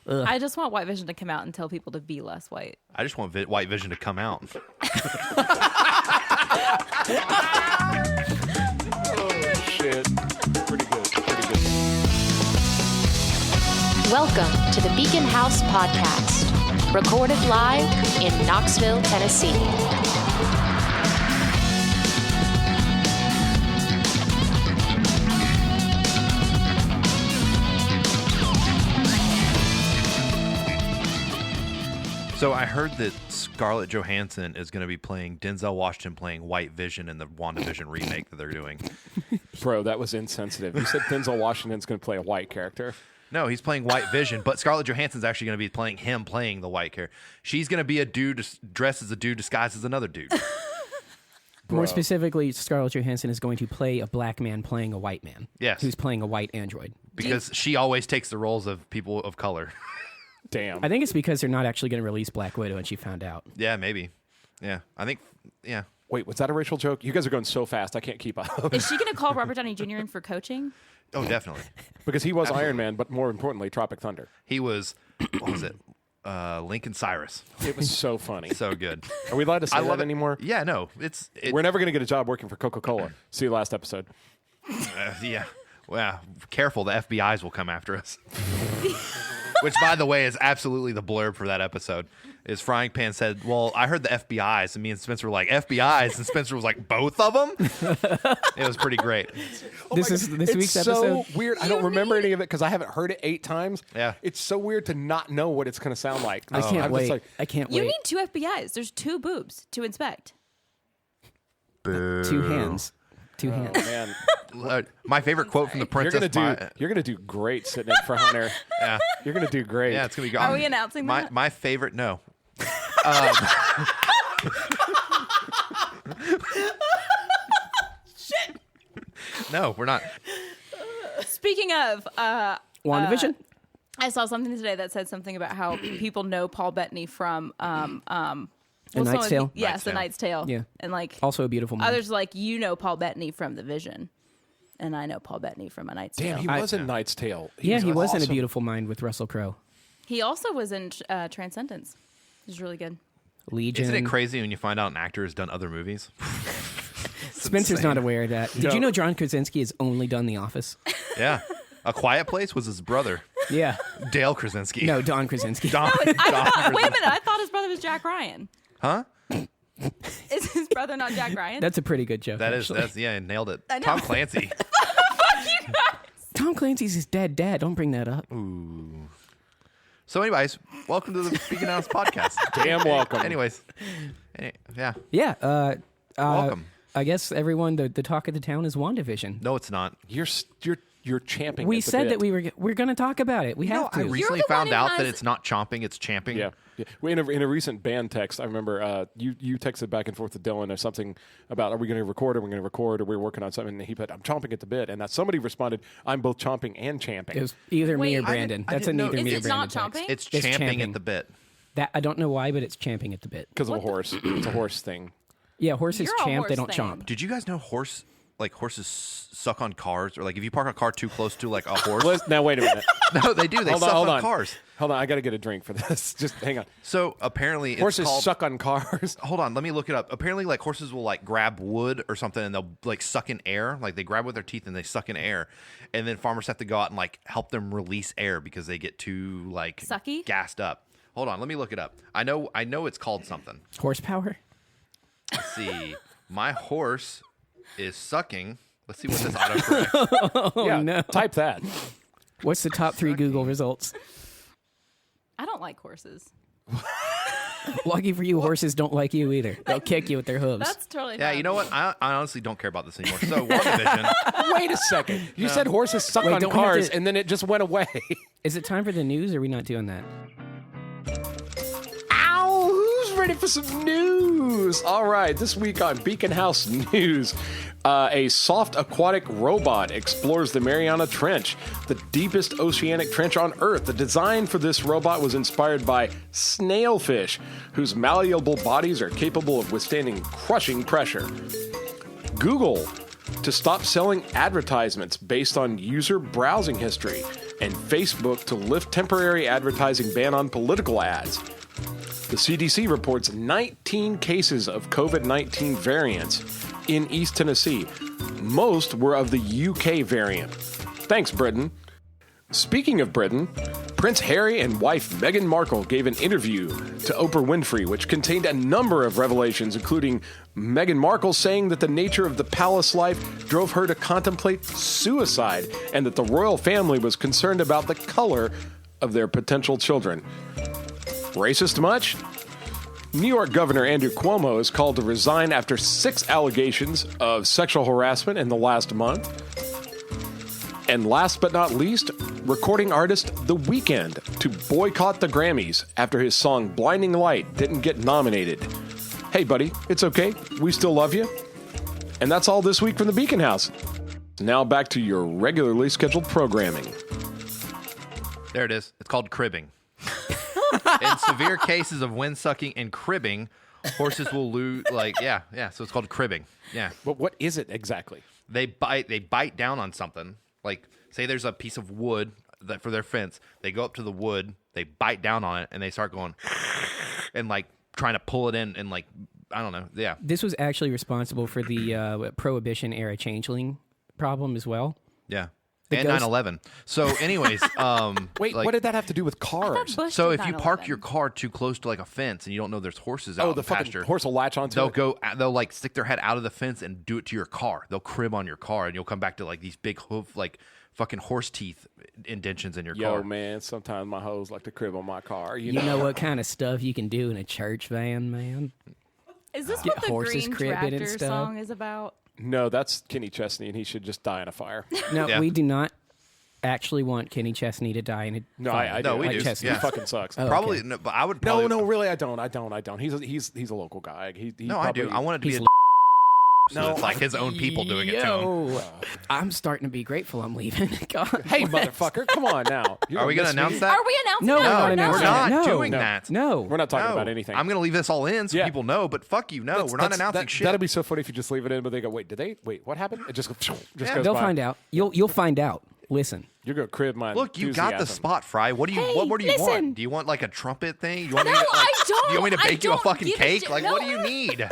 I just want White Vision to come out and tell people to be less white. I just want White Vision to come out. Oh, shit. Pretty good. Pretty good. Welcome to the Beacon House Podcast, recorded live in Knoxville, Tennessee. So I heard that Scarlett Johansson is going to be playing Denzel Washington playing White Vision in the WandaVision remake that they're doing. Bro, that was insensitive. You said Denzel Washington's going to play a white character. No, he's playing White Vision, but Scarlett Johansson's actually going to be playing the white character. She's going to be a dude dressed as a dude disguised as another dude. More specifically, Scarlett Johansson is going to play a black man playing a white man. Yes. Who's playing a white android. Because she always takes the roles of people of color. Damn. I think it's because they're not actually going to release Black Widow, and she found out. Yeah, maybe. Yeah, I think, yeah. Wait, was that a racial joke? You guys are going so fast, I can't keep up. Is she going to call Robert Downey Jr. in for coaching? Oh, definitely. Because he was Iron Man, but more importantly, Tropic Thunder. He was, what was it? Lincoln Cyrus. It was so funny. So good. Are we allowed to say love that it. anymore? Yeah, no. We're never going to get a job working for Coca-Cola. See you last episode. Yeah. Well, careful. The FBI's will come after us. Which, by the way, is absolutely the blurb for that episode. Is Frying Pan said, well, I heard the FBI's, and me and Spencer were like, FBI's, and Spencer was like, both of them? It was pretty great. This week's episode? It's so weird. I don't remember any of it because I haven't heard it 8 times. Yeah. It's so weird to not know what it's going to sound like. I can't I'm wait. just like, I can't You wait. need 2 FBI's. There's 2 boobs to inspect. Boo. 2 hands. 2 hands. oh, man. My favorite quote from the You're Princess. gonna do great sitting in for Hunter. Yeah. You're gonna do great. Yeah, it's going to be Are we announcing that? My favorite, no. Shit. No, we're not. Speaking of, WandaVision? I saw something today that said something about how people know Paul Bettany from Knight's Tale? Yes, Knight's The Tale. Knight's Tale. Yeah. And like Also a beautiful movie. others like, you know Paul Bettany from The Vision. And I know Paul Bettany from A Knight's Damn, Tale. he was in Knight's Tale. he was in awesome. A Beautiful Mind with Russell Crowe. He also was in Transcendence. It was really good. Legion. Isn't it crazy when you find out an actor has done other movies? Spencer's not aware of that. Did you know John Krasinski has only done The Office? Yeah. A Quiet Place was his brother, Yeah. Dale Krasinski. No, Don Krasinski. Don Wait a minute. I thought his brother was Jack Ryan. Huh? Is his brother not Jack Ryan? That's a pretty good joke. actually. Yeah, nailed it. I know. Tom Clancy. Fuck you guys. Tom Clancy's his dead dad. Don't bring that up. So, anyways, welcome to the Beacon House podcast. Damn welcome. Anyways, yeah, Yeah. welcome. I guess everyone, the talk of the town is WandaVision. No, it's not. You're champing. We at the said bit. that we're going to talk about it. We have I to. recently the one found who out that has- it's not chomping, it's champing. Yeah. In a recent band text, I remember you texted back and forth to Dylan or something about, are we going to record, or we're going to record, or we're working on something, and he put, I'm chomping at the bit, and that somebody responded, I'm both chomping and champing. It was either me Wait, or Brandon. I That's a didn't know- neither Is me or it Brandon not text. chomping? It's It's champing champing. at the bit. That I don't know why, but it's champing at the bit. Because of a horse. It's a horse thing. Yeah, horses You're a champ. They horse don't thing. chomp. Did you guys know horses suck on cars? Or like if you park a car too close to like a horse? Now, wait a minute. No, they do. They suck on cars. Hold on, I got to get a drink for this. Just hang on. So apparently Horses it's called, suck on cars. Hold on, let me look it up. Apparently, like horses will like grab wood or something, and they'll like suck in air. Like they grab with their teeth and they suck in air, and then farmers have to go out and like help them release air because they get too like Sucky? gassed up. Hold on, let me look it up. I know it's called something. Horsepower. Let's see. My horse is sucking. Let's see what this autocorrect. Yeah, no. type that. What's the top 3 Google results? I don't like horses. Lucky for you, horses don't like you either. They'll kick you with their hooves. That's totally Yeah, fine. you know what? I honestly don't care about this anymore. So WandaVision. Wait a second. You said horses suck Wait, on don't we have cars, to- and then it just went away. Is it time for the news, or are we not doing that? Ow! Who's ready for some news? All right, this week on Beacon House News, a soft aquatic robot explores the Mariana Trench, the deepest oceanic trench on Earth. The design for this robot was inspired by snailfish, whose malleable bodies are capable of withstanding crushing pressure. Google to stop selling advertisements based on user browsing history. and Facebook to lift temporary advertising ban on political ads. The CDC reports 19 cases of COVID-19 variants in East Tennessee. Most were of the UK variant. Thanks, Britain. Speaking of Britain, Prince Harry and wife Meghan Markle gave an interview to Oprah Winfrey, which contained a number of revelations, including Meghan Markle saying that the nature of the palace life drove her to contemplate suicide and that the royal family was concerned about the color of their potential children. Racist much? New York Governor Andrew Cuomo is called to resign after 6 allegations of sexual harassment in the last month. And last but not least, recording artist The Weeknd to boycott the Grammys after his song Blinding Light didn't get nominated. Hey buddy, it's okay. We still love you. And that's all this week from the Beacon House. Now back to your regularly scheduled programming. There it is. It's called cribbing. In severe cases of wind-sucking and cribbing, horses will lose, so it's called cribbing. Yeah. But what is it exactly? They bite down on something. Like, say there's a piece of wood for their fence. They go up to the wood, they bite down on it, and they start going and, like, trying to pull it in and, like, I don't know. Yeah. This was actually responsible for the Prohibition-era changeling problem as well. Yeah. And 9/11. So, anyways, wait, what did that have to do with cars? So, if you park your car too close to like a fence and you don't know there's horses out in the fucking pasture, horse will latch onto it. They'll like stick their head out of the fence and do it to your car. They'll crib on your car, and you'll come back to like these big hoof, like fucking horse teeth indentions in your car. Yo, man, sometimes my hoes like to crib on my car. You know what kind of stuff you can do in a church van, man? Is this Get what the horses Green cribbing and Tractor stuff? song is about? No, that's Kenny Chesney, and he should just die in a fire. No, Yeah. we do not actually want Kenny Chesney to die in a No, fire. I No, do. we Like do. Chesney Yeah. fucking sucks. Oh, Probably, okay. no, but I would probably. No, really, I don't. He's a local guy. He No, probably, I do. I want it to be He's so it's like his own people doing it to him. Yo, I'm starting to be grateful I'm leaving. God. Hey, motherfucker, come on now. Are we going to announce that? Are we announcing No, that? we're not we're announcing not that. doing No. that. No. We're not talking No. about anything. I'm going to leave this all in so Yeah. people know, but fuck you. No, we're not announcing shit. That'd be so funny if you just leave it in, but they go, wait, what happened? It just Yeah. goes They'll by. find out. You'll find out. Listen. You're going to crib my Look, you got the enthusiasm. spot, Fry. What do you Hey, what more do you listen. want? Do you want like a trumpet thing? You want No, me to, like, I don't. Do you want me to I bake you a don't fucking give a cake? shit. Like, No. what do you need?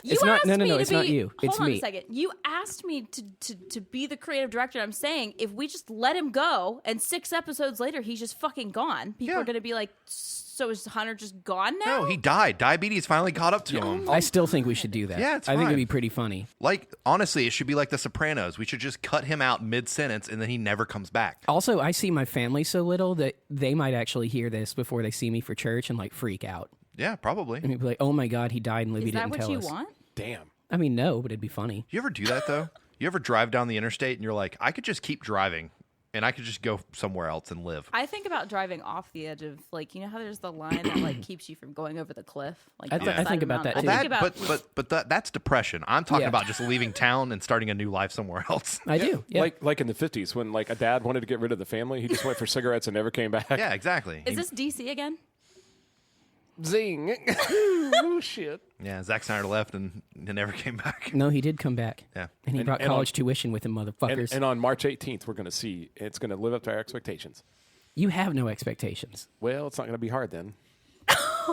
It's not- asked no, me to it's not be- you. It's hold me. on a second. You asked me to be the creative director. I'm saying if we just let him go and 6 episodes later he's just fucking gone, people Yeah. are going to be like, so is Hunter just gone now? No, he died. Diabetes finally caught up to him. I still think we should do that. Yeah, it's I think fine. it'd be pretty funny. Like, honestly, it should be like The Sopranos. We should just cut him out mid-sentence and then he never comes back. Also, I see my family so little that they might actually hear this before they see me for church and like freak out. Yeah, probably. And be like, "Oh my God, he died and Libby Is that didn't what tell you us." want? Damn. I mean, no, but it'd be funny. You ever do that, though? You ever drive down the interstate and you're like, I could just keep driving and I could just go somewhere else and live. I think about driving off the edge of, like, you know how there's the line that like keeps you from going over the cliff. Like I on the side think of a about that, mountain. too. I think about But that's depression. I'm talking Yeah. about just leaving town and starting a new life somewhere else. I do. Yeah. Like in the 50s when like a dad wanted to get rid of the family, he just went for cigarettes and never came back. Yeah, exactly. Is this DC again? Zing. Oh, shit. Yeah, Zack Snyder left and never came back. No, he did come back. Yeah. And he brought and college tuition with him, motherfuckers. And on March 18th, we're going to see it's going to live up to our expectations. You have no expectations. Well, it's not going to be hard then.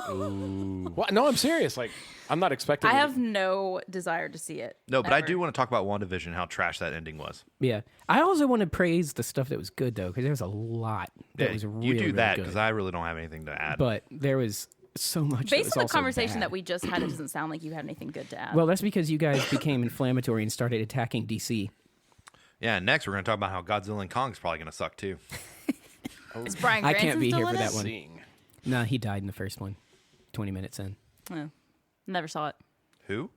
Well, no, I'm serious. Like, I'm not expecting. I have no desire to see it. No, but I ever. do want to talk about WandaVision, how trash that ending was. Yeah. I also want to praise the stuff that was good, though, because there was a lot that was really, you do that really because good. I really don't have anything to add. But there was so much that was Based on the also conversation bad. that we just had, it doesn't sound like you had anything good to add. Well, that's because you guys became inflammatory and started attacking DC. Yeah, next we're going to talk about how Godzilla and Kong's probably going to suck too. is Bryan I Cranston can't be still here in for it? that one. Zing. No, he died in the first one, 20 minutes in. Oh, never saw it. Who?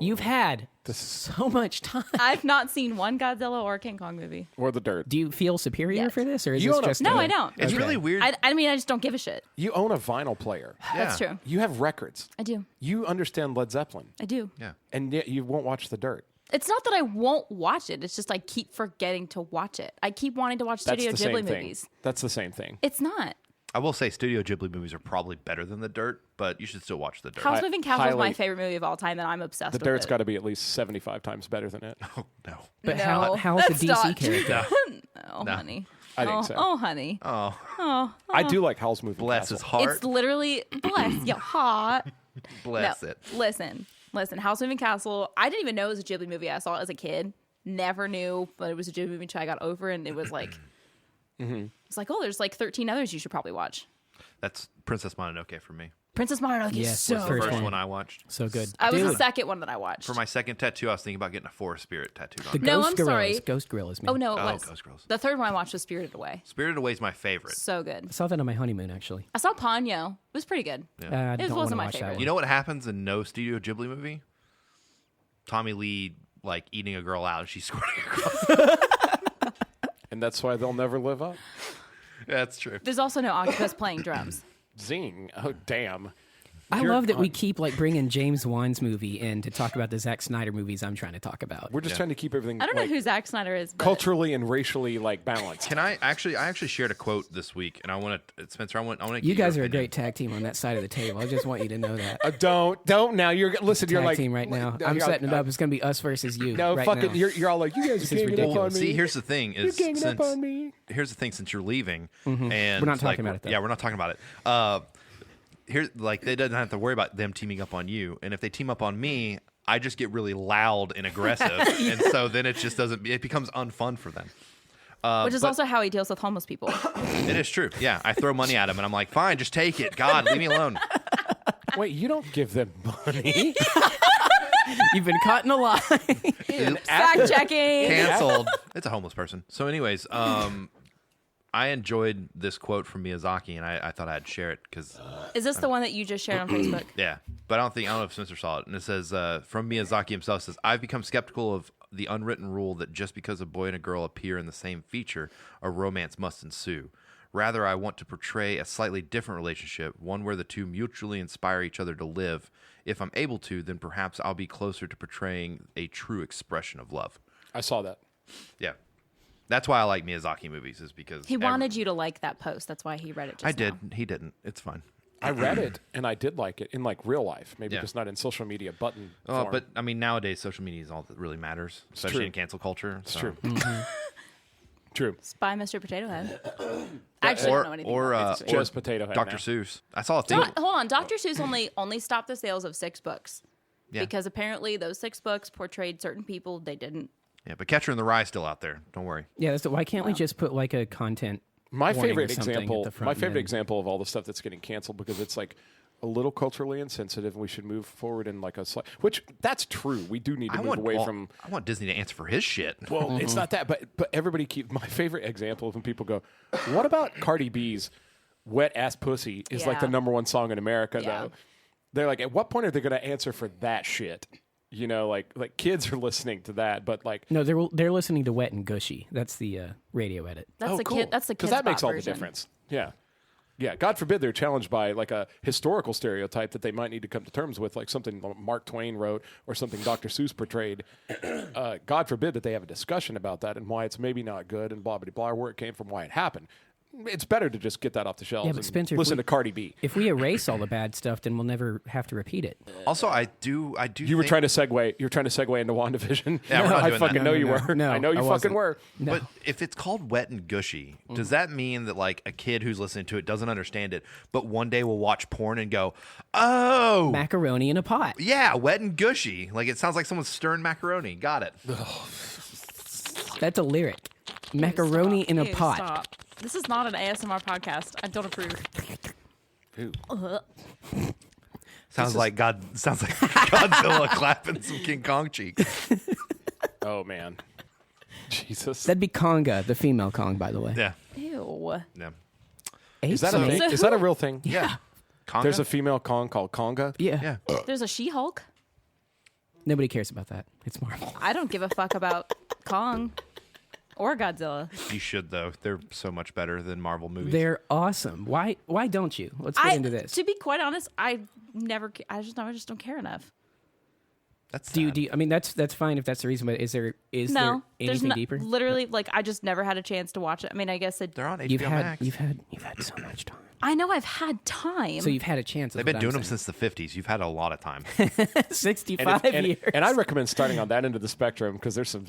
You've had so much time. I've not seen one Godzilla or King Kong movie. Or the dirt. Do you feel superior Yes. for this, or is You this own a- just No, a- I don't. It's Okay. really weird. I mean, I just don't give a shit. You own a vinyl player. That's Yeah. true. You have records. I do. You understand Led Zeppelin. I do. Yeah. And yet you won't watch the dirt. It's not that I won't watch it. It's just I keep forgetting to watch it. I keep wanting to watch That's Studio the Ghibli same thing. movies. That's the same thing. It's not. I will say Studio Ghibli movies are probably better than The Dirt, but you should still watch The Dirt. House Moving Castle is my highly- favorite movie of all time, and I'm obsessed The with dirt's it. got to be at least 75 times better than it. Oh, no. But No, how's the that's DC not character? No, No. honey. I think so. Oh, honey. I do like Howl's Moving Bless Castle. his heart. It's literally bless your heart. Bless No, it. Listen. House Moving Castle. I didn't even know it was a Ghibli movie. I saw it as a kid. Never knew, but it was a Ghibli movie until I got over, and it was like, it's like, oh, there's like 13 others you should probably watch. That's Princess Mononoke for me. Princess Mononoke is Yes, so the The first first one. one I watched. So good. I was Dude, the second one that I watched. For my second tattoo, I was thinking about getting a Forest Spirit tattooed the on. No, Ghost I'm Gorillas. sorry. Ghost Gorillas, man. Oh, no, it Oh, was. Ghost Girls. The third one I watched was Spirited Away. Spirited Away is my favorite. So good. I saw that on my honeymoon, actually. I saw Ponyo. It was pretty good. I It don't wasn't want to my watch that favorite. one. You know what happens in no Studio Ghibli movie? Tommy Lee, like, eating a girl out and she's squirting across. And that's why they'll never live up. That's true. There's also no octopus playing drums. Zing. Oh, damn. I You're love that we on- keep like bringing James Wan's movie in to talk about the Zack Snyder movies I'm trying to talk about. We're just trying to keep everything I don't know like, who Zack Snyder is, but culturally and racially like balanced. Can I actually shared a quote this week, and I want to, Spencer, I want to. You guys are a great tag team on that side of the table. I just want you to know that. Don't now. You're listen. You're Tag like team right now. I'm setting it up. It's going to be us versus you. No, right fucking. now. You're all like you guys This are is ganging up on ridiculous. me. See, here's the thing: You're is ganging since up on me. here's the thing: since you're leaving, and We're not talking about it, though. Yeah, we're not talking about it. Here, like, they doesn't have to worry about them teaming up on you, and if they team up on me, I just get really loud and aggressive, and so then it just doesn't. It becomes unfun for them. which is but- also how he deals with homeless people. It is true. Yeah, I throw money at them, and I'm like, fine, just take it. God, leave me alone. Wait, you don't give them money. You've been caught in a lie. Fact checking. Canceled. It's a homeless person. So, anyways, I enjoyed this quote from Miyazaki, and I thought I'd share it because, Is this the one that you just shared on Facebook? yeah. But I don't know if Spencer saw it. And it says from Miyazaki himself, says, "I've become skeptical of the unwritten rule that just because a boy and a girl appear in the same feature, a romance must ensue. Rather, I want to portray a slightly different relationship, one where the two mutually inspire each other to live. If I'm able to, then perhaps I'll be closer to portraying a true expression of love." I saw that. Yeah. That's why I like Miyazaki movies, is because He wanted you to like that post. That's why he read it just I did. now. He didn't. It's fine. I read it and I did like it in like real life, maybe Yeah. just not in social media button. Oh, form. but I mean, nowadays social media is all that really matters, especially true. in cancel culture. It's so. true. True. Spy Mr. Potato Head. Actually, I don't know anything about it. Just Potato Head. Dr. now. Seuss. I saw a thing. Hold on. Dr. Seuss only stopped the sales of 6 books. Yeah. Because apparently those 6 books portrayed certain people they didn't. Yeah, but Catcher in the Rye is still out there. Don't worry. Yeah, why can't we just put like a content? My warning favorite or something at example. the front My and favorite then- example of all the stuff that's getting canceled because it's like a little culturally insensitive, and we should move forward in like a slight. Which that's true. We do need to move away from. I want Disney to answer for his shit. Well, it's not that, but everybody keep. My favorite example is when people go, "What about Cardi B's wet ass pussy is like the Yeah. #1 song in America?" Yeah. Though they're like, at what point are they going to answer for that shit? You know, like kids are listening to that, but like. No, they're listening to Wet and Gushy. That's the radio edit. That's the cool. kid. That's the kid. that makes all version. the difference. Yeah. Yeah, God forbid they're challenged by like a historical stereotype that they might need to come to terms with, like something Mark Twain wrote or something Dr. Seuss portrayed. God forbid that they have a discussion about that and why it's maybe not good and blah, blah, blah, where it came from, why it happened. It's better to just get that off the shelves Yeah, but and Spencer, if listen we- to Cardi B. If we erase all the bad stuff, then we'll never have to repeat it. Also, I do. You were trying to segue. You're trying to segue into WandaVision. Yeah, we're not I doing fucking that. know No, you no, were. no, I know you I fucking wasn't. were. No. But if it's called Wet and Gushy, does that mean that like a kid who's listening to it doesn't understand it, but one day will watch porn and go, "Oh, Macaroni in a pot. yeah, wet and gushy"? Like it sounds like someone's stirring macaroni. Got it. That's a lyric. Macaroni in a Ew, pot. Stop. This is not an ASMR podcast. I don't approve. Sounds like Godzilla clapping some King Kong cheeks. Oh, man. Jesus. That'd be Conga, the female Kong, by the way. Yeah, Ew. yeah, Is that a thing? Is that a real thing? yeah. Conga? There's a female Kong called Conga. Yeah. yeah. There's a She-Hulk. Nobody cares about that. It's Marvel. I don't give a fuck about Kong or Godzilla. You should though. They're so much better than Marvel movies. They're awesome. Why don't you? Let's get into this. To be quite honest, I just don't care enough. That's Do you, sad. do you, I mean, that's fine if that's the reason, but is there No, there there's anything no, deeper? literally, like, I just never had a chance to watch it. I mean, I guess They're on HBO You've Max. had so much time. I know I've had time. So you've had a chance. They've been doing them since the 50s. You've had a lot of time. 65 years. And I recommend starting on that end of the spectrum because there's some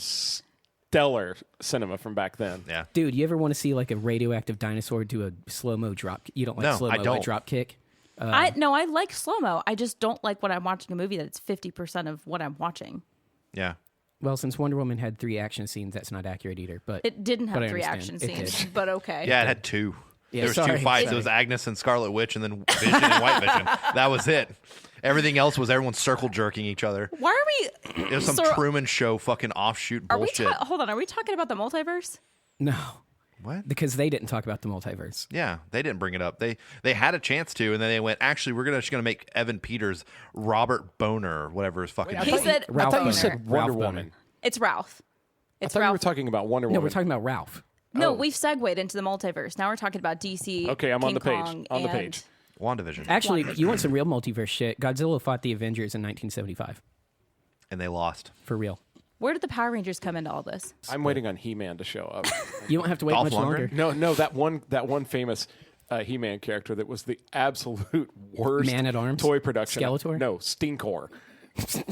stellar cinema from back then. Yeah. Dude, you ever want to see like a radioactive dinosaur do a slow-mo drop? You don't like No, slow-mo I don't. drop kick? I like slow-mo. I just don't like when I'm watching a movie that it's 50% of what I'm watching. Yeah. Well, since Wonder Woman had 3 action scenes, that's not accurate either. But It didn't but have I 3 understand. action It did. scenes, but okay. Yeah, it had 2. Yeah, there was sorry. 2 fights. Sorry. It was Agnes and Scarlet Witch, and then Vision and White Vision. That was it. Everything else was everyone circle jerking each other. Why are we... It was some So- Truman Show fucking offshoot bullshit. Hold on, are we talking about the multiverse? no, What? because they didn't talk about the multiverse. Yeah, they didn't bring it up. They had a chance to, and then they went, actually, we're just gonna make Evan Peters Robert Boner, or whatever his fucking He name. said... I Ralph thought you Boner. said Wonder Ralph Woman. Boner. It's Ralph. I It's thought you were Ralph. talking about Wonder Woman. No, we're talking about Ralph. No, we've segued into the multiverse. Now we're talking about DC. Okay, I'm on King the page. Kong, On the and- page. WandaVision. Actually, you want some real multiverse shit? Godzilla fought the Avengers in 1975. And they lost. For real. Where did the Power Rangers come into all this? I'm waiting on He-Man to show up. You don't have to wait Dolph much Lundgren? longer. No, that one famous He-Man character that was the absolute worst Man-at-Arms? toy production. Skeletor? No, Stinkor.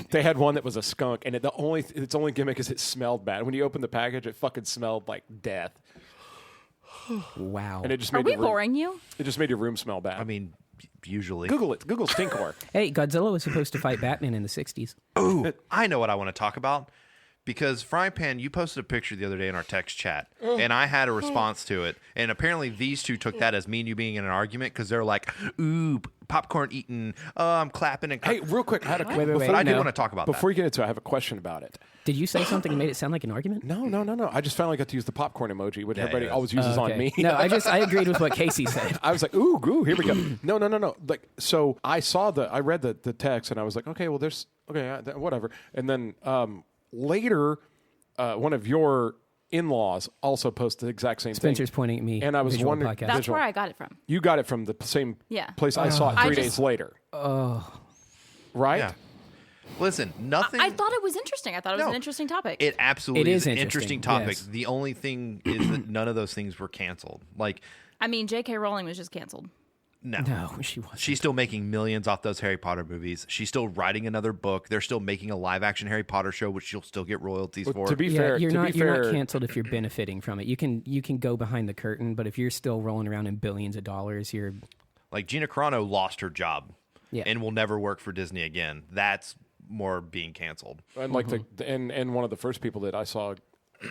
They had one that was a skunk, and its only gimmick is it smelled bad. When you opened the package, it fucking smelled like death, Wow. and it just Are made we your room, boring you? it just made your room smell bad. I mean, usually. Google it. Google Stinkor. Hey, Godzilla was supposed to fight Batman in the 60s. Ooh, I know what I want to talk about. Because Frying Pan, you posted a picture the other day in our text chat, and I had a response to it. And apparently these two took that as me and you being in an argument because they're like, ooh, popcorn eating, I'm clapping and Hey, real quick, I had a Wait, But I do no. want to talk about before you get into it, I have a question about it. Did you say something that made it sound like an argument? No. I just finally got to use the popcorn emoji, which everybody yeah. always uses on me. No, I agreed with what Casey said. I was like, ooh, here we go. No. Like, so I read the text, and I was like, okay, well, whatever. And then later, one of your in-laws also posted the exact same Spencer's thing. pointing at me. And I was Visual wondering, podcast. That's where I got it from. you got it from the same Yeah. place I saw it I 3 just- days later. Right? Yeah. Listen, nothing. I thought it was interesting. I thought it was No. an interesting topic. It absolutely It is is an interesting topic. yes. The only thing is that none of those things were canceled. Like, I mean, J.K. Rowling was just canceled. no. No, she wasn't. She's still making millions off those Harry Potter movies. She's still writing another book. They're still making a live-action Harry Potter show, which she'll still get royalties for. To be Yeah, fair, you're not fair, canceled if you're benefiting from it. You can go behind the curtain, but if you're still rolling around in billions of dollars, you're Like, Gina Carano lost her job Yeah. and will never work for Disney again. That's more being canceled. and like and one of the first people that I saw,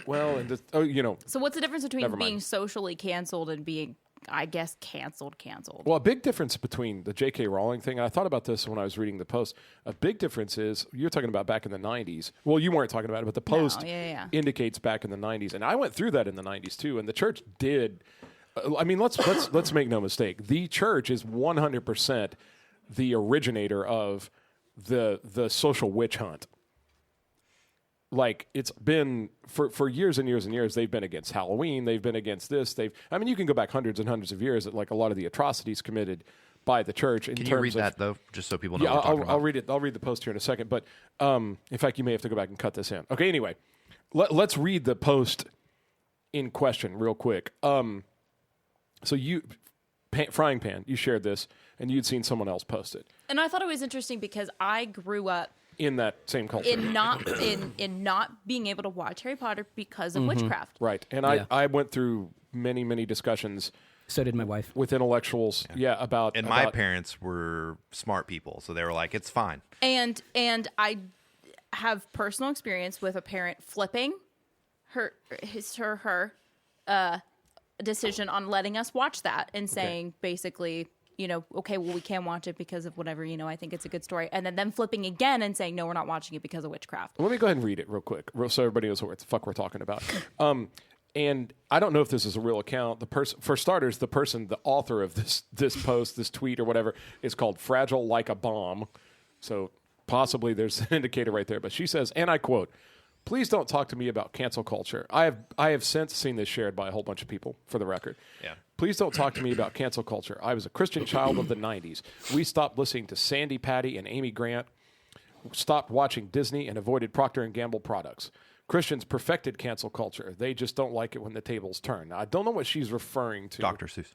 well, and just, So what's the difference between Never mind. being socially canceled and being, I guess, canceled? Well, a big difference between the J.K. Rowling thing, and I thought about this when I was reading the post. A big difference is you're talking about back in the 90s. Well, you weren't talking about it, but the post yeah. indicates back in the 90s, and I went through that in the 90s too. And the church did. I mean, let's make no mistake. The church is 100% the originator of the social witch hunt. Like, it's been for years and years and years. They've been against Halloween. They've been against this. I mean, you can go back hundreds and hundreds of years at like a lot of the atrocities committed by the church. In Can terms you read of, that, though, just so people know Yeah, what we're talking I'll about? read it. I'll read the post here in a second. But in fact, you may have to go back and cut this in. Okay. Anyway, let's read the post in question real quick. So Frying Pan, you shared this, and you'd seen someone else post it And I thought it was interesting because I grew up in that same culture. in not being able to watch Harry Potter because of witchcraft. Right. And Yeah. I went through many discussions so did my wife. with intellectuals, about... And my parents were smart people, so they were like, it's fine. And I have personal experience with a parent flipping her decision on letting us watch that and saying basically, okay, well, we can watch it because of whatever, I think it's a good story. And then them flipping again and saying, no, we're not watching it because of witchcraft. Let me go ahead and read it real quick so everybody knows what the fuck we're talking about. And I don't know if this is a real account. For starters, the author of this post, this tweet or whatever, is called Fragile Like a Bomb. So possibly there's an indicator right there. But she says, and I quote, "Please don't talk to me about cancel culture. I have since seen this shared by a whole bunch of people, for the record. Yeah. Please don't talk to me about cancel culture. I was a Christian child of the 90s. We stopped listening to Sandy Patty and Amy Grant, stopped watching Disney, and avoided Procter & Gamble products. Christians perfected cancel culture. They just don't like it when the tables turn." Now, I don't know what she's referring to. Dr. Seuss.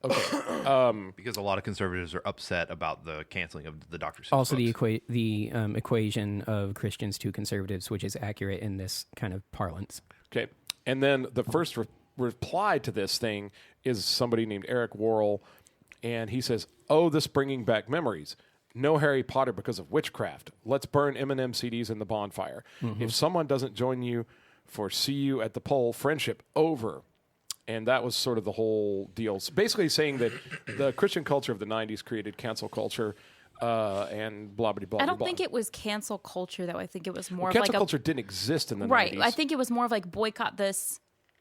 Okay. Because a lot of conservatives are upset about the canceling of the Dr. Seuss Also, books. the equation of Christians to conservatives, which is accurate in this kind of parlance. Okay. And then the first reply to this thing is somebody named Eric Worrell, and he says, "Oh, this bringing back memories. No Harry Potter because of witchcraft. Let's burn Eminem CDs in the bonfire. If someone doesn't join you for see you at the poll, friendship over." And that was sort of the whole deal. So basically saying that the Christian culture of the 90s created cancel culture and blah, blah, blah, blah. I don't think it was cancel culture, though. I think it was more of cancel like culture didn't exist in the 90s. Right. I think it was more of like boycott this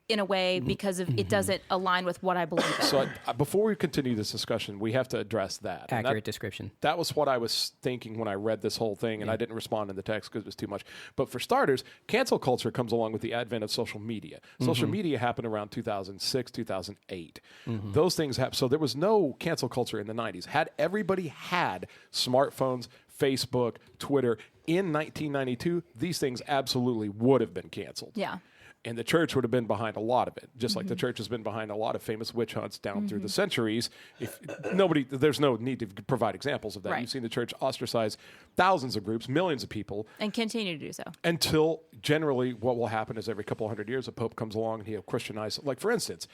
in a way because of it doesn't align with what I believe in. So before we continue this discussion, we have to address that. And Accurate description. That was what I was thinking when I read this whole thing, and I didn't respond in the text because it was too much. But for starters, cancel culture comes along with the advent of social media. Social media happened around 2006, 2008. Those things happened. So there was no cancel culture in the 90s. Had everybody had smartphones, Facebook, Twitter in 1992, these things absolutely would have been canceled. Yeah. And the church would have been behind a lot of it, just like the church has been behind a lot of famous witch hunts down through the centuries. There's no need to provide examples of that. Right. You've seen the church ostracize thousands of groups, millions of people, And continue to do so. until generally what will happen is every couple hundred years a pope comes along and he'll Christianize. Like, for instance,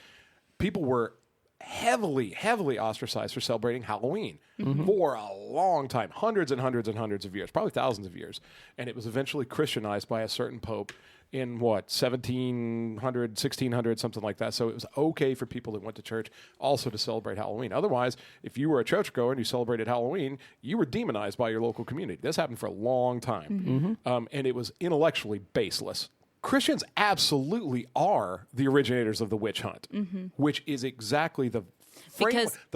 people were heavily ostracized for celebrating Halloween for a long time, hundreds and hundreds and hundreds of years, probably thousands of years. And it was eventually Christianized by a certain pope in 1700, 1600, something like that. So it was okay for people that went to church also to celebrate Halloween. Otherwise, if you were a churchgoer and you celebrated Halloween, you were demonized by your local community. This happened for a long time. And it was intellectually baseless. Christians absolutely are the originators of the witch hunt, which is exactly the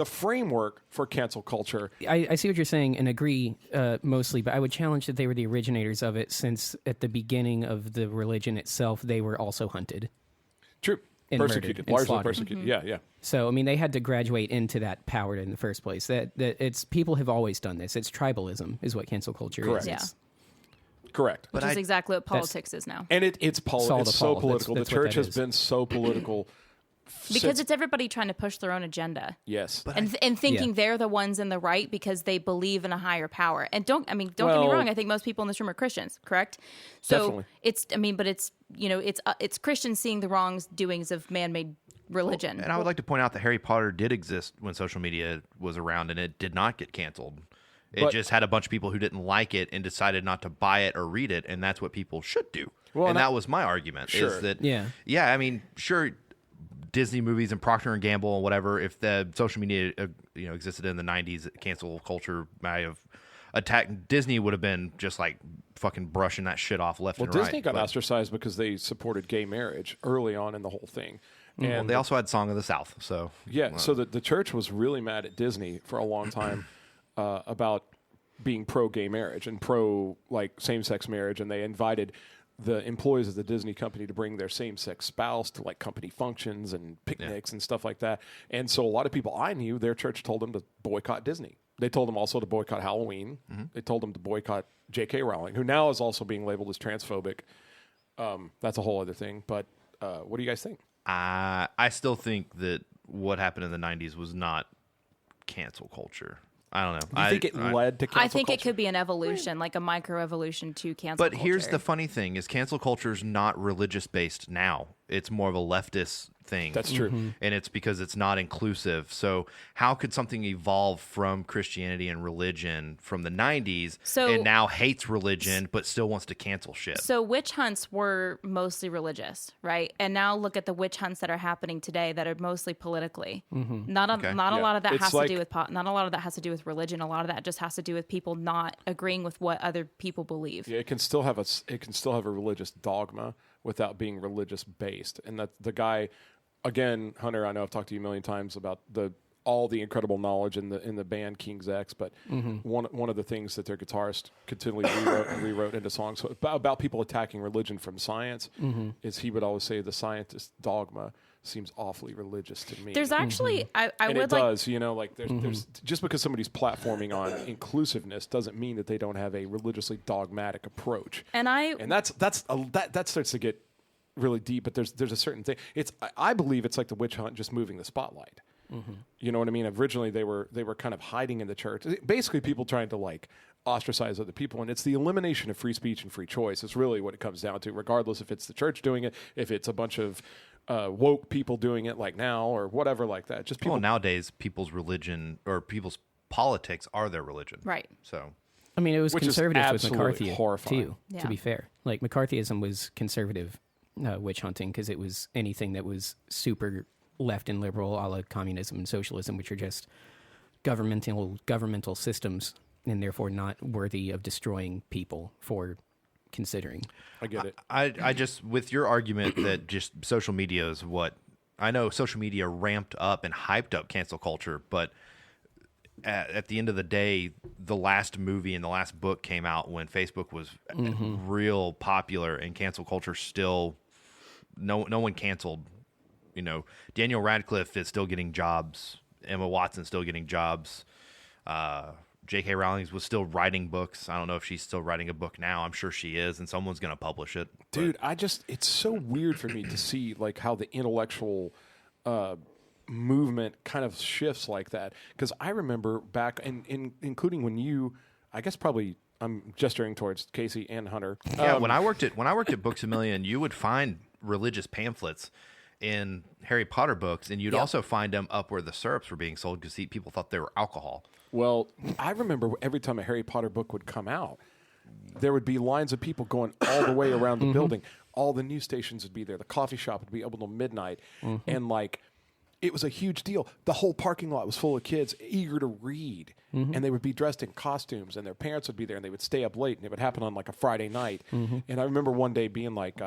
framework for cancel culture. I see what you're saying and agree mostly, but I would challenge that they were the originators of it, since at the beginning of the religion itself, they were also hunted. True. And Persecuted. murdered and Largely slaughtered. persecuted. Yeah. So, I mean, they had to graduate into that power in the first place. That it's people have always done this. It's tribalism is what cancel culture Correct. is. Yeah. It's- Correct. Which is exactly what politics is now. And it's Saul it's to so Paul. political. That's the what church that has is. been so political. Because it's everybody trying to push their own agenda. Yes. And thinking Yeah. they're the ones in the right because they believe in a higher power. And don't get me Well- wrong. I think most people in this room are Christians, correct? So Definitely. but it's Christians seeing the wrongdoings of man-made religion. And I would like to point out that Harry Potter did exist when social media was around, and it did not get canceled. It But- just had a bunch of people who didn't like it and decided not to buy it or read it, and that's what people should do. Well, and and that was my argument. Sure. Is that Yeah. I mean, sure, Disney movies and Procter and Gamble and whatever. If the social media existed in the 90s, cancel culture might have attacked. Disney would have been just like fucking brushing that shit off left and right. Disney got But- ostracized because they supported gay marriage early on in the whole thing. Well, And they also had Song of the South. So so the church was really mad at Disney for a long time about being pro-gay marriage and pro same-sex marriage, and they invited the employees of the Disney company to bring their same-sex spouse to company functions and picnics and stuff like that. And so a lot of people I knew, their church told them to boycott Disney. They told them also to boycott Halloween. They told them to boycott J.K. Rowling, who now is also being labeled as transphobic. That's a whole other thing. But what do you guys think? I still think that what happened in the 90s was not cancel culture. I don't know. Do you think it led to cancel I think culture? it could be an evolution, like a microevolution to cancel But culture. here's the funny thing: is cancel culture is not religious based now. It's more of a leftist thing. That's true. And it's because it's not inclusive. So how could something evolve from Christianity and religion from the 90s and now hates religion but still wants to cancel shit? So witch hunts were mostly religious, right? And now look at the witch hunts that are happening today that are mostly politically. Not a lot of that It's has like- to do with not a lot of that has to do with religion. A lot of that just has to do with people not agreeing with what other people believe. Yeah, it can still have a religious dogma without being religious based. And that the guy, again, Hunter, I know I've talked to you a million times about all the incredible knowledge in the band King's X, but one of the things that their guitarist continually rewrote into songs about people attacking religion from science is he would always say the scientist dogma seems awfully religious to me. There's actually I and would it like does, there's just because somebody's platforming on inclusiveness doesn't mean that they don't have a religiously dogmatic approach. and that starts to get really deep, but there's a certain thing. I believe it's like the witch hunt just moving the spotlight. You know what I mean? Originally, they were kind of hiding in the church. Basically, people trying to like ostracize other people, and it's the elimination of free speech and free choice. It's really what it comes down to, regardless if it's the church doing it, if it's a bunch of woke people doing it like now, or whatever like that. Just people. Well, nowadays, people's religion or people's politics are their religion. Right. So, I mean, it was Which is conservative with absolutely McCarthy horrifying. too. Yeah. To be fair, like McCarthyism was conservative witch hunting because it was anything that was super left and liberal, a la communism and socialism, which are just governmental systems and therefore not worthy of destroying people for considering. I get it. I just, with your argument that just social media is what, I know social media ramped up and hyped up cancel culture, but at the end of the day, the last movie and the last book came out when Facebook was real popular, and cancel culture still, no one canceled. You know, Daniel Radcliffe is still getting jobs. Emma Watson's still getting jobs. J.K. Rowling was still writing books. I don't know if she's still writing a book now. I'm sure she is, and someone's going to publish it. Dude, it's so weird for me to see like how the intellectual movement kind of shifts like that. Because I remember back, including when you, I guess probably I'm gesturing towards Casey and Hunter. Yeah, when I worked at Books A Million, you would find religious pamphlets in Harry Potter books, and you'd also find them up where the syrups were being sold because people thought they were alcohol. Well, I remember every time a Harry Potter book would come out, there would be lines of people going all the way around the building. All the news stations would be there. The coffee shop would be open till midnight. And, like, it was a huge deal. The whole parking lot was full of kids eager to read. And they would be dressed in costumes, and their parents would be there, and they would stay up late, and it would happen on, like, a Friday night. And I remember one day being like...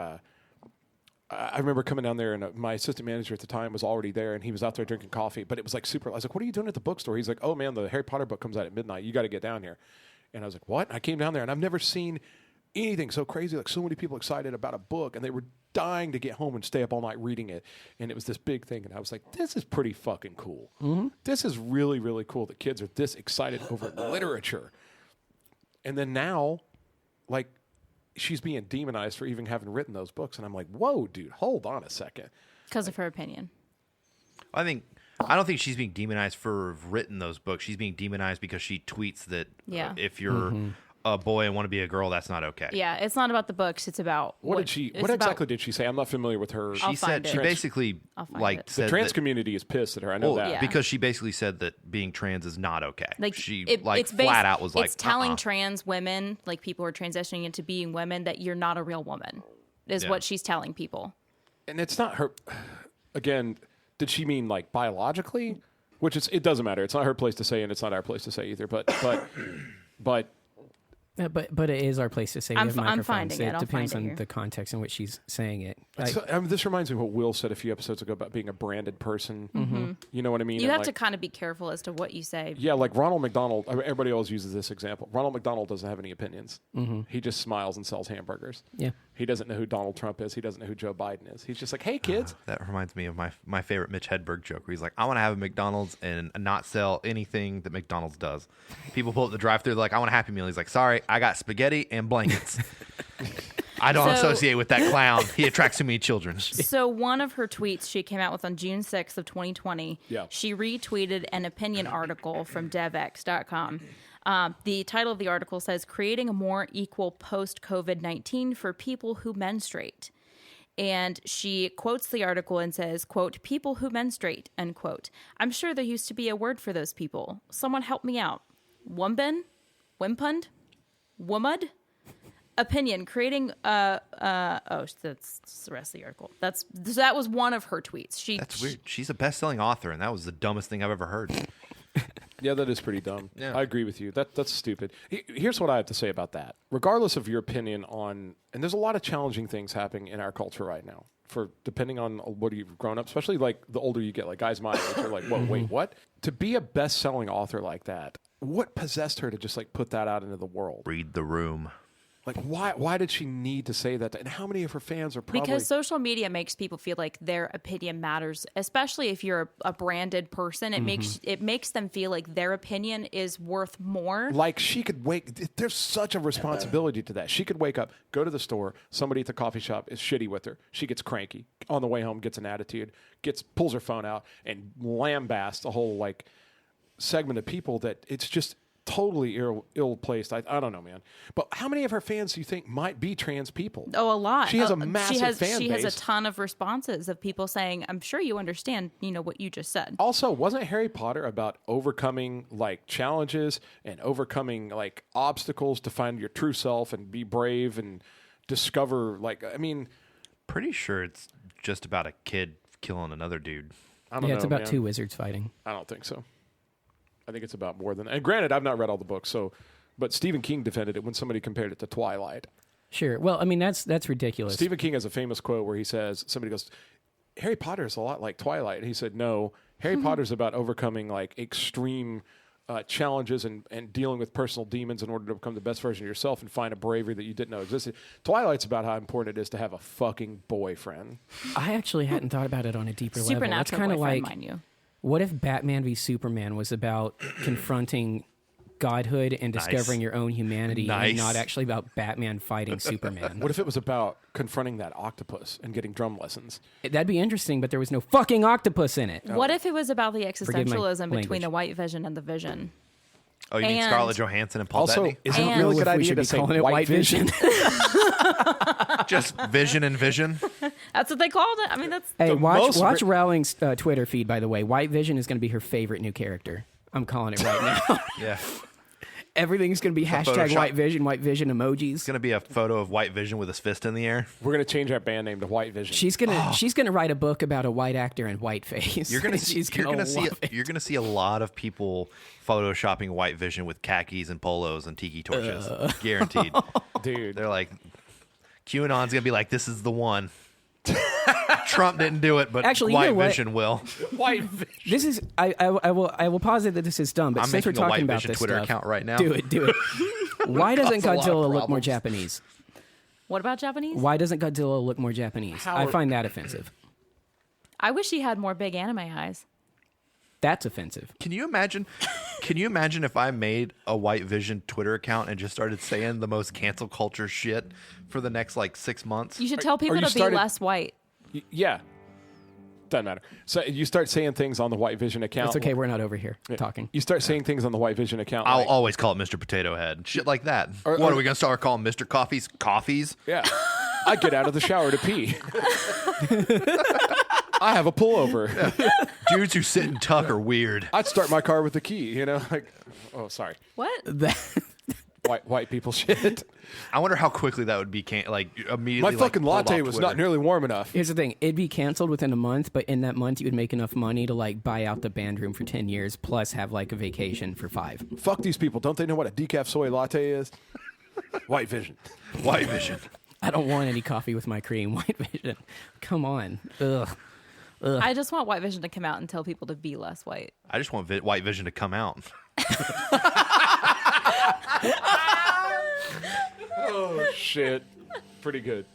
I remember coming down there, and my assistant manager at the time was already there, and he was out there drinking coffee. But it was like super. I was like, "What are you doing at the bookstore?" He's like, "Oh man, the Harry Potter book comes out at midnight. You got to get down here." And I was like, "What?" I came down there, and I've never seen anything so crazy. Like so many people excited about a book, and they were dying to get home and stay up all night reading it. And it was this big thing, and I was like, "This is pretty fucking cool. This is really, really cool that kids are this excited over literature." And then now, like. She's being demonized for even having written those books. And I'm like, whoa, dude, hold on a second. Because of her opinion. I don't think she's being demonized for written those books. She's being demonized because she tweets that if you're a boy and want to be a girl, that's not okay. Yeah, it's not about the books. It's about what exactly did she say? I'm not familiar with her. She said she basically like the trans community is pissed at her. I know that because she basically said that being trans is not okay. Like she it's flat out was like it's telling trans women, like people who are transitioning into being women, that you're not a real woman. Is what she's telling people. And it's not her. Again, did she mean like biologically? Which it doesn't matter. It's not her place to say, and it's not our place to say either. But. But it is our place to say. I'm we have microphones. finding it. I'll depends find it on the context in which she's saying it. This reminds me of what Will said a few episodes ago about being a branded person. You know what I mean? You have to kind of be careful as to what you say. Yeah, like Ronald McDonald. Everybody always uses this example. Ronald McDonald doesn't have any opinions. He just smiles and sells hamburgers. Yeah. He doesn't know who Donald Trump is. He doesn't know who Joe Biden is. He's just like, hey, kids. That reminds me of my favorite Mitch Hedberg joke where he's like, I want to have a McDonald's and not sell anything that McDonald's does. People pull up the drive-thru, they're like, I want a Happy Meal. He's like, sorry, I got spaghetti and blankets. I don't associate with that clown. He attracts too many children. So one of her tweets she came out with on June 6th of 2020, she retweeted an opinion article from devx.com. The title of the article says, Creating a More Equal Post-COVID-19 for People Who Menstruate. And she quotes the article and says, quote, people who menstruate, end quote. I'm sure there used to be a word for those people. Someone help me out. Wumbin? Wimpund? Wumud? Opinion, creating that's the rest of the article. That was one of her tweets. That's weird. She's a best-selling author, and that was the dumbest thing I've ever heard. Yeah, that is pretty dumb. Yeah. I agree with you. That's stupid. Here's what I have to say about that. Regardless of your opinion on, and there's a lot of challenging things happening in our culture right now. For depending on what you've grown up, especially like the older you get, like guys my age are like, whoa, wait, what? To be a best-selling author like that, what possessed her to just like put that out into the world? Read the room. Like, why did she need to say that? And how many of her fans are probably... Because social media makes people feel like their opinion matters, especially if you're a branded person. It makes them feel like their opinion is worth more. Like, she could there's such a responsibility to that. She could wake up, go to the store, somebody at the coffee shop is shitty with her. She gets cranky. On the way home, gets an attitude, pulls her phone out, and lambasts a whole, like, segment of people that it's just... totally ill-placed. I don't know, man. But how many of her fans do you think might be trans people? Oh, a lot. She has a massive fan base. She has a ton of responses of people saying, I'm sure you understand, what you just said. Also, wasn't Harry Potter about overcoming, like, challenges and overcoming, like, obstacles to find your true self and be brave and discover, like, I mean... Pretty sure it's just about a kid killing another dude. I don't know, it's about man. 2 wizards fighting. I don't think so. I think it's about more than that. And granted, I've not read all the books, but Stephen King defended it when somebody compared it to Twilight. Sure. Well, I mean, that's ridiculous. Stephen King has a famous quote where he says, somebody goes, Harry Potter is a lot like Twilight. And he said, no, Harry Potter's about overcoming, like, extreme challenges and dealing with personal demons in order to become the best version of yourself and find a bravery that you didn't know existed. Twilight's about how important it is to have a fucking boyfriend. I actually hadn't thought about it on a deeper level. That's Supernatural kind of boyfriend, like... mind you. What if Batman v Superman was about confronting godhood and discovering your own humanity and not actually about Batman fighting Superman? What if it was about confronting that octopus and getting drum lessons? That'd be interesting, but there was no fucking octopus in it. What if it was about the existentialism between language. the White Vision and the Vision? Oh, you mean Scarlett Johansson and Paul Also, Bettany? is it a And- really good If we idea should to be say calling it White Vision? Just Vision and Vision? That's what they called it. I mean, that's... Hey, most watch Rowling's Twitter feed, by the way. White Vision is going to be her favorite new character. I'm calling it right now. Yeah. Everything's going to be hashtag Photoshop. White Vision emojis. It's going to be a photo of White Vision with his fist in the air. We're going to change our band name to White Vision. She's gonna write a book about a white actor in whiteface. You're going She's to see a lot of people photoshopping White Vision with khakis and polos and tiki torches. Guaranteed. Dude. They're like, QAnon's going to be like, this is the one. Trump didn't do it, but Actually, you White know what? Vision will. White Vision. This is I will posit that this is dumb, but I'm since we're making a talking White about Vision this Twitter stuff, account right now. Do it. Why doesn't Cause a lot of Godzilla look more problems. Japanese? What about Japanese? Why doesn't Godzilla look more Japanese? I find that offensive. I wish he had more big anime eyes. That's offensive. Can you imagine if I made a White Vision Twitter account and just started saying the most cancel culture shit for the next, like, 6 months? You should tell people you to started- be less white. Yeah. Doesn't matter. So you start saying things on the White Vision account. It's okay. We're not over here talking. You start saying things on the White Vision account. I'll like, always call it Mr. Potato Head. Shit like that. What are we going to start calling Mr. Coffees? Yeah. I get out of the shower to pee. I have a pullover. Dudes who sit and tuck are weird. I'd start my car with the key, Like, oh, sorry. What? White people shit. I wonder how quickly that would be immediately. My fucking pulled latte off was Twitter. not nearly warm enough. Here's the thing: it'd be canceled within a month, but in that month, you would make enough money to like buy out the band room for 10 years, plus have like a vacation for 5. Fuck these people. Don't they know what a decaf soy latte is? White Vision. White Vision. I don't want any coffee with my cream. White Vision. Come on. Ugh. I just want White Vision to come out and tell people to be less white. I just want White Vision to come out. Oh, shit. Pretty good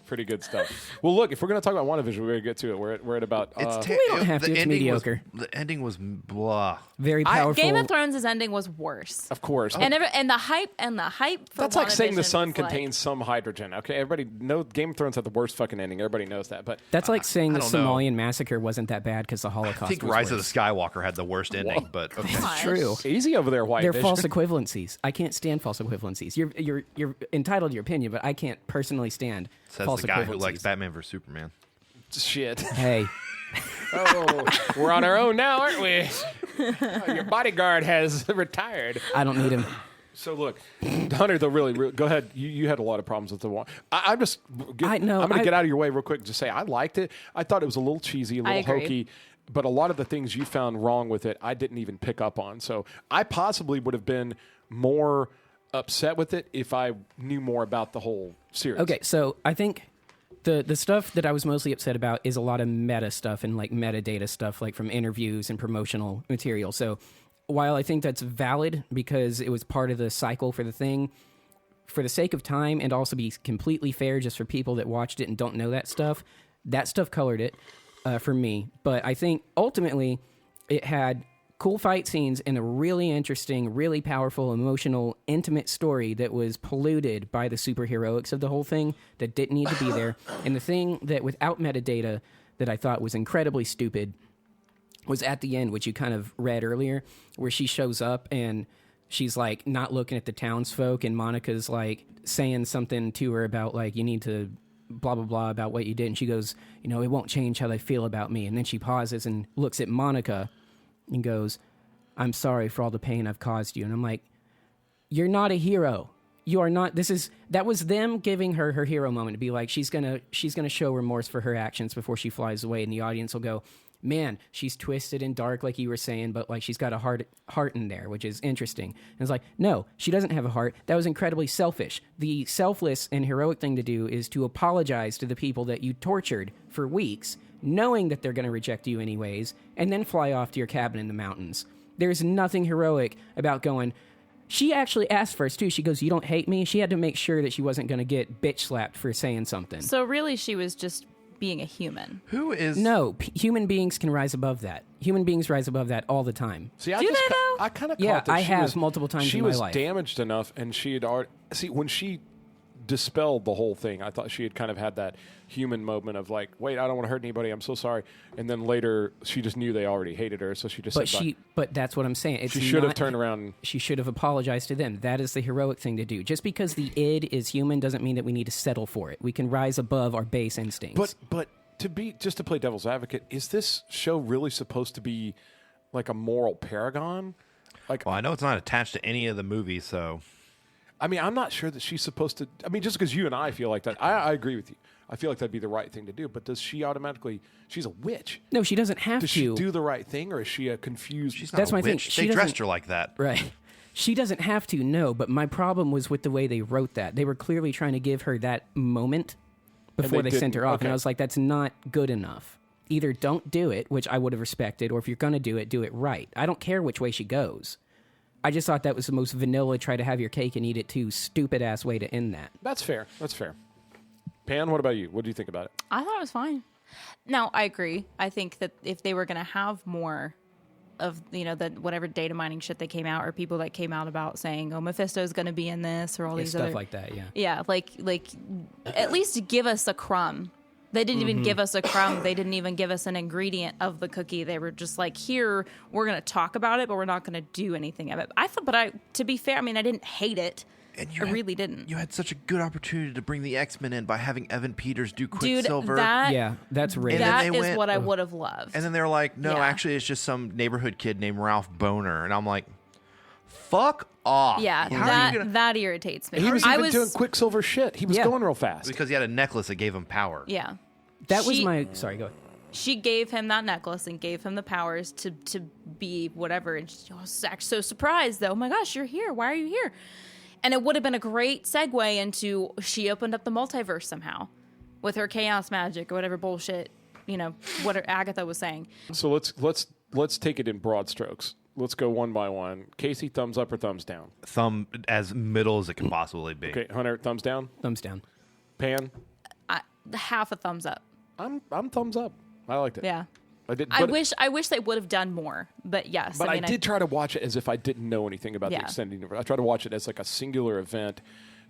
stuff. Well, look, if we're going to talk about WandaVision, we're going to get to it. We're at about... We don't have to. It's mediocre. The ending was blah. Very powerful. Game of Thrones' ending was worse. Of course. And the hype for That's like saying the WandaVision sun is like- contains some hydrogen. Okay, everybody knows Game of Thrones had the worst fucking ending. Everybody knows that. But That's like saying the don't know. Somalian massacre wasn't that bad because the Holocaust I think was Rise worse. of the Skywalker had the worst ending, but okay. Gosh. True. easy over there, White They're Vision. false equivalencies. I can't stand false equivalencies. You're entitled to your opinion, but I can't personally stand Says false the guy equivalencies. who likes Batman vs Superman. Shit. Hey, Oh, we're on our own now, aren't we? Oh, your bodyguard has retired. I don't need him. So look, Hunter, though, really, go ahead. You had a lot of problems with the one. I'm just. I'm going to get out of your way real quick and just say I liked it. I thought it was a little cheesy, a little agree. hokey. But a lot of the things you found wrong with it, I didn't even pick up on. So I possibly would have been more upset with it if I knew more about the whole series. Okay, so I think the stuff that I was mostly upset about is a lot of meta stuff and like metadata stuff, like from interviews and promotional material. So while I think that's valid because it was part of the cycle for the thing, for the sake of time and also be completely fair just for people that watched it and don't know that stuff colored it for me. But I think ultimately it had cool fight scenes and a really interesting, really powerful, emotional, intimate story that was polluted by the superheroics of the whole thing that didn't need to be there. And the thing that without metadata that I thought was incredibly stupid was at the end, which you kind of read earlier, where she shows up and she's like not looking at the townsfolk, and Monica's like saying something to her about like, you need to blah, blah, blah about what you did. And she goes, you know, it won't change how they feel about me. And then she pauses and looks at Monica and goes, I'm sorry for all the pain I've caused you. And I'm like, you're not a hero. You are not. That was them giving her her hero moment to be like, she's gonna show remorse for her actions before she flies away. And the audience will go, man, she's twisted and dark like you were saying, but like she's got a heart in there, which is interesting. And it's like, no, she doesn't have a heart. That was incredibly selfish. The selfless and heroic thing to do is to apologize to the people that you tortured for weeks, knowing that they're going to reject you anyways, and then fly off to your cabin in the mountains. There's nothing heroic about going... She actually asked first, too. She goes, you don't hate me? She had to make sure that she wasn't going to get bitch slapped for saying something. So really she was just being a human. Who is... No, human beings can rise above that. Human beings rise above that all the time. See, Do they, though? I kind of Yeah, caught that I she have was, multiple times in my life. She was damaged enough, and she had already... See, when she dispelled the whole thing, I thought she had kind of had that human moment of like, wait, I don't want to hurt anybody, I'm so sorry. And then later, she just knew they already hated her, so she just said... But that's what I'm saying. She should have turned around... She should have apologized to them. That is the heroic thing to do. Just because the id is human doesn't mean that we need to settle for it. We can rise above our base instincts. But to play devil's advocate, is this show really supposed to be like a moral paragon? Like, well, I know it's not attached to any of the movies, so... I mean, I'm not sure that she's supposed to... I mean, just because you and I feel like that, I agree with you. I feel like that'd be the right thing to do, but does she automatically... She's a witch. No, she doesn't have Does to. she do the right thing, or is she a confused... She's not That's a my thing. witch. She They doesn't- dressed her like that. Right. She doesn't have to, no, but my problem was with the way they wrote that. They were clearly trying to give her that moment before they sent her off, and I was like, that's not good enough. Either don't do it, which I would have respected, or if you're going to do it right. I don't care which way she goes. I just thought that was the most vanilla, try to have your cake and eat it too, stupid-ass way to end that. That's fair. That's fair. Pan, what about you? What do you think about it? I thought it was fine. No, I agree. I think that if they were going to have more of, you know, the whatever data mining shit that came out, or people that came out about saying, oh, Mephisto's going to be in this, or all these stuff other... like that, yeah. Yeah, like at least give us a crumb. They didn't even give us a crumb. They didn't even give us an ingredient of the cookie. They were just like, here, we're going to talk about it, but we're not going to do anything of it. To be fair, I mean, I didn't hate it. And I really didn't. You had such a good opportunity to bring the X-Men in by having Evan Peters do Dude, Quicksilver. Yeah, that's rare. That then they is went- what I would have loved. And then they were like, no, Yeah. actually, it's just some neighborhood kid named Ralph Boner. And I'm like, fuck off. yeah, How are you gonna- that irritates me. He was I even doing Quicksilver shit. He was Yeah. going real fast. Because he had a necklace that gave him power. Yeah. That was She- my... Sorry, go ahead. She gave him that necklace and gave him the powers to be whatever. And she was actually so surprised, though. Oh my gosh, you're here. Why are you here? And it would have been a great segue into she opened up the multiverse somehow with her chaos magic or whatever bullshit, you know, what Agatha was saying. So let's take it in broad strokes. Let's go one by one. Casey, thumbs up or thumbs down? Thumb as middle as it can possibly be. Okay, Hunter, thumbs down. Thumbs down. Pan, Half a thumbs up. I'm thumbs up. I liked it. Yeah. I did. I But, wish they would have done more, but yes. but I mean, I did try to watch it as if I didn't know anything about the Yeah. extended universe. I tried to watch it as like a singular event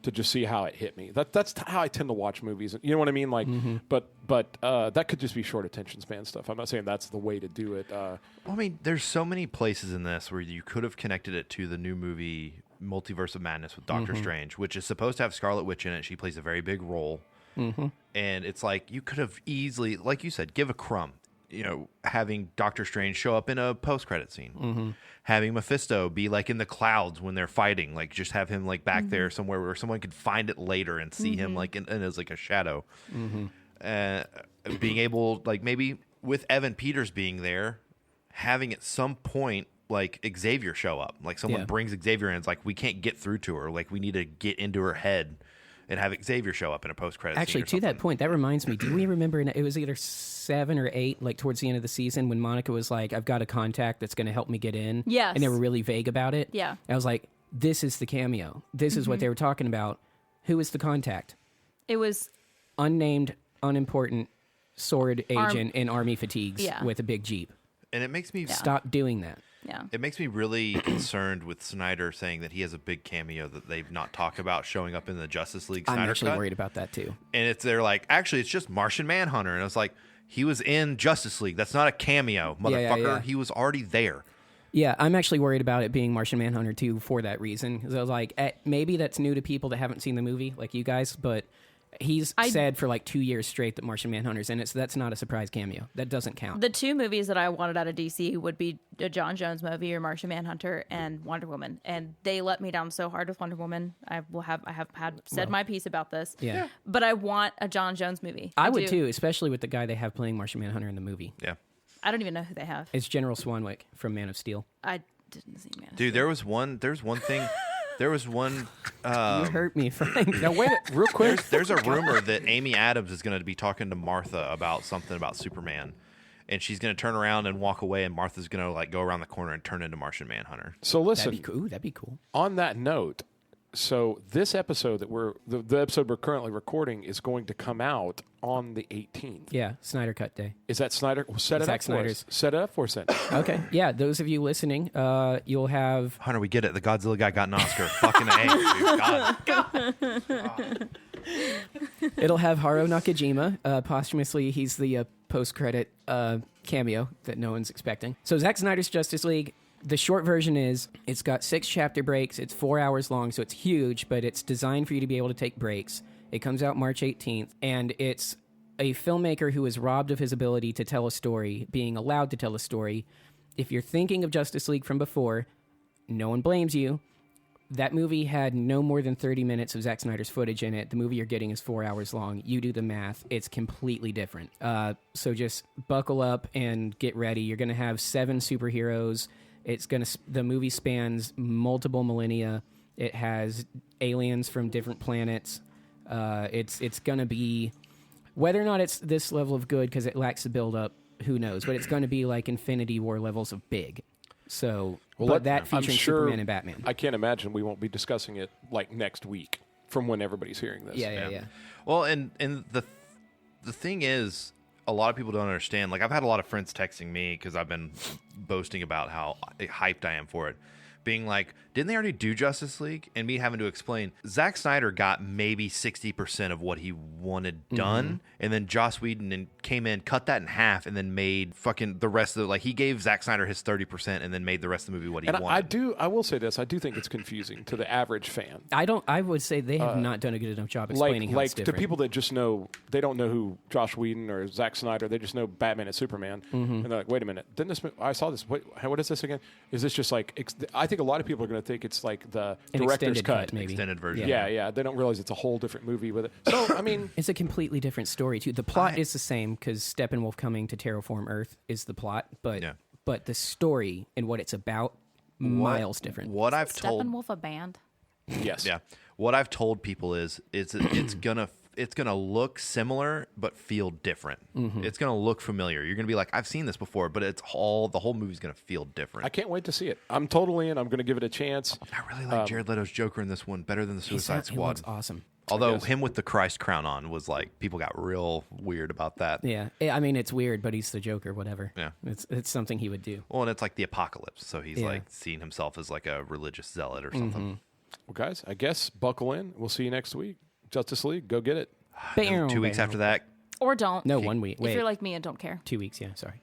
to just see how it hit me. That's how I tend to watch movies. You know what I mean? Like, but that could just be short attention span stuff. I'm not saying that's the way to do it. Well, I mean, there's so many places in this where you could have connected it to the new movie Multiverse of Madness with Doctor Strange, which is supposed to have Scarlet Witch in it. She plays a very big role. And it's like you could have easily, like you said, give a crumb. You know, having Doctor Strange show up in a post-credit scene. Having Mephisto be like in the clouds when they're fighting. Like just have him like back there somewhere where someone could find it later and see him like in as like a shadow. Being able, like maybe with Evan Peters being there, having at some point like Xavier show up. Like someone brings Xavier in. It's like we can't get through to her. Like we need to get into her head. And have Xavier show up in a post-credit Actually, scene or to that something. point, that reminds me. Do we remember? It was either 7 or 8, like towards the end of the season, when Monica was like, "I've got a contact that's going to help me get in." Yes. And they were really vague about it. Yeah. I was like, "This is the cameo. This is what they were talking about." Who is the contact? It was Unnamed, unimportant sword agent in army fatigues with a big Jeep. And it makes me Stop doing that. Yeah. It makes me really concerned with Snyder saying that he has a big cameo that they've not talked about showing up in the Justice League Snyder I'm actually cut. worried about that too. And they're like, actually, it's just Martian Manhunter. And I was like, he was in Justice League. That's not a cameo, motherfucker. Yeah. He was already there. Yeah, I'm actually worried about it being Martian Manhunter too for that reason. Because I was like, maybe that's new to people that haven't seen the movie, like you guys, but he's said for like 2 years straight that Martian Manhunter's in it, so that's not a surprise cameo. That doesn't count. The two movies that I wanted out of DC would be a Jon Jones movie or Martian Manhunter and Wonder Woman, and they let me down so hard with Wonder Woman. I have said my piece about this. Yeah. But I want a Jon Jones movie. I would too, especially with the guy they have playing Martian Manhunter in the movie. Yeah. I don't even know who they have. It's General Swanwick from Man of Steel. I didn't see Man. Dude, there's one thing. There was one. You hurt me, Frank. Now wait, real quick. There's a rumor that Amy Adams is going to be talking to Martha about something about Superman, and she's going to turn around and walk away, and Martha's going to like go around the corner and turn into Martian Manhunter. So listen, That'd be cool. on that note, so this episode that the episode we're currently recording is going to come out on the 18th. Yeah, Snyder Cut Day. Is that Snyder? Set it Zack up for Snyder's. us. Set it up for us then. Okay, yeah, those of you listening, you'll have... Hunter, we get it. The Godzilla guy got an Oscar. Fucking A, dude. God. It'll have Haruo Nakajima. Posthumously, he's the post-credit cameo that no one's expecting. So Zack Snyder's Justice League, the short version is it's got 6 chapter breaks. It's 4 hours long, so it's huge, but it's designed for you to be able to take breaks. It comes out March 18th, and it's a filmmaker who is robbed of his ability to tell a story, being allowed to tell a story. If you're thinking of Justice League from before, no one blames you. That movie had no more than 30 minutes of Zack Snyder's footage in it. The movie you're getting is 4 hours long. You do the math. It's completely different. So just buckle up and get ready. You're going to have 7 superheroes. The movie spans multiple millennia. It has aliens from different planets. It's going to be, whether or not it's this level of good because it lacks the build up, who knows? But it's going to be like Infinity War levels of big. So, that featuring Superman and Batman. I can't imagine we won't be discussing it like next week from when everybody's hearing this. Yeah. Well, and the thing is, a lot of people don't understand. Like, I've had a lot of friends texting me because I've been boasting about how hyped I am for it. Being like, didn't they already do Justice League? And me having to explain, Zack Snyder got maybe 60% of what he wanted done, and then Joss Whedon came in, cut that in half, and then made fucking the rest of it. Like, he gave Zack Snyder his 30% and then made the rest of the movie what he wanted. I will say this, I do think it's confusing to the average fan. I would say they have not done a good enough job explaining how it's different. To people that just know, they don't know who Joss Whedon or Zack Snyder, they just know Batman and Superman. And they're like, wait a minute, I saw this, what is this again? Is this just like, I think a lot of people are going to think it's like the director's cut. Maybe. Extended version. Yeah. They don't realize it's a whole different movie with it. So, I mean... It's a completely different story, too. The plot is the same, because Steppenwolf coming to terraform Earth is the plot, but the story and what it's about, miles different. What I've told... Steppenwolf a band? Yes. Yeah. What I've told people is it's gonna look similar but feel different. It's gonna look familiar. You're gonna be like, I've seen this before, but the whole movie's gonna feel different. I can't wait to see it. I'm totally in. I'm going to give it a chance. I really like Jared Leto's Joker in this one better than the Suicide Squad. It looks awesome. Although him with the Christ crown on was like, people got real weird about that. Yeah. I mean, it's weird, but he's the Joker, whatever. Yeah. It's something he would do. Well, and it's like the apocalypse, so he's like seeing himself as like a religious zealot or something. Well, guys, I guess buckle in. We'll see you next week. Justice League, go get it. 2 weeks after that. Or don't. No, 1 week. Wait. If you're like me and don't care. 2 weeks, yeah, sorry.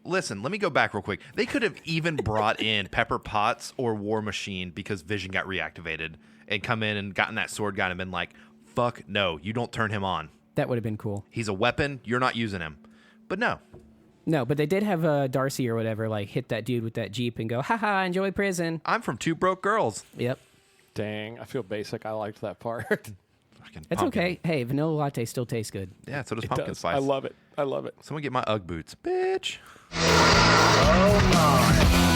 Listen, let me go back real quick. They could have even brought in Pepper Potts or War Machine because Vision got reactivated and come in and gotten that sword guy and been like, fuck no, you don't turn him on. That would have been cool. He's a weapon. You're not using him. But no. No, but they did have Darcy or whatever, like, hit that dude with that Jeep and go, haha, enjoy prison. I'm from Two Broke Girls. Yep. Dang, I feel basic. I liked that part. It's okay. Hey, vanilla latte still tastes good. Yeah, so does pumpkin spice. I love it. Someone get my Ugg boots. Bitch. Oh, my.